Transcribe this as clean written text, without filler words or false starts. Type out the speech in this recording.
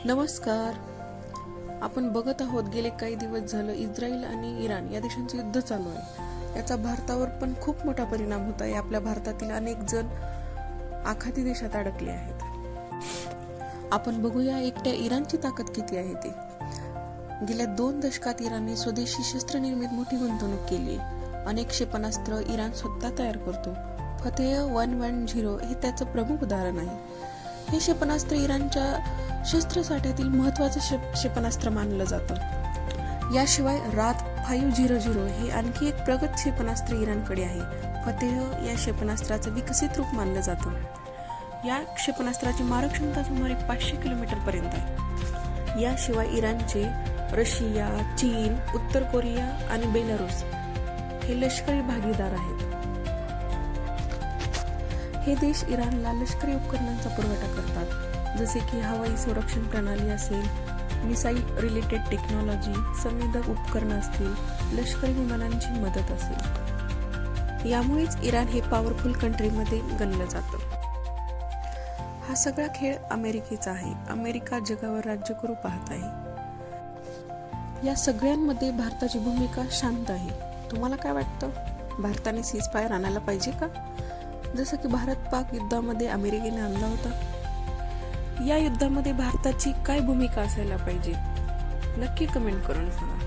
नमस्कार. आपण बघत आहोत गेले काही दिवस झालं इस्रायल आणि इराण या देशांचं युद्ध चालू आहे. याचा भारतावर पण खूप मोठा परिणाम होत आहे. आपल्या भारतातील अनेक जण आखाती देशात अडकले आहेत. आपण बघूया एकट्या इराणची ताकद किती आहे ते. गेल्या 2 दशकात इराणने स्वदेशी शस्त्र निर्मित मोठी गुंतवणूक केली. अनेक क्षेपणास्त्र इराण स्वतः तयार करतो. फतेह 110 हे त्याचं प्रमुख उदाहरण आहे. हे क्षेपणास्त्र इराणच्या शस्त्रसाठ्यातील महत्त्वाचं क्षेपणास्त्र मानलं जातं. याशिवाय रात 500 हे आणखी एक प्रगत क्षेपणास्त्र इराणकडे आहे. फतेह या क्षेपणास्त्राचं विकसित रूप मानलं जातं. या क्षेपणास्त्राची मारक क्षमता सुमारे 500 किलोमीटर पर्यंत आहे. याशिवाय इराणचे रशिया, चीन, उत्तर कोरिया आणि बेलारूस हे लष्करी भागीदार आहेत. हे देश इराणला लष्करी उपकरणांचा पुरवठा करतात, जसे की हवाई संरक्षण प्रणाली असेल, मिसाईल रिलेटेड टेक्नॉलॉजी, संवेदक उपकरणं असतील, लष्करी विमानांची मदत असेल. यामुळेच इराण हे पॉवरफुल कंट्रीमध्ये गणलं जातं. हा सगळा खेळ अमेरिकेचा आहे. अमेरिका जगावर राज्य करू पाहत आहे. या सगळ्यांमध्ये भारताची भूमिका शांत आहे. तुम्हाला काय वाटतं? भारताने सीजफायर आणायला पाहिजे का? जसं की भारत-पाक युद्धामध्ये अमेरिकेने आणला होता. या युद्धामध्ये भारताची काय भूमिका असायला पाहिजे? नक्की कमेंट करून सांगा.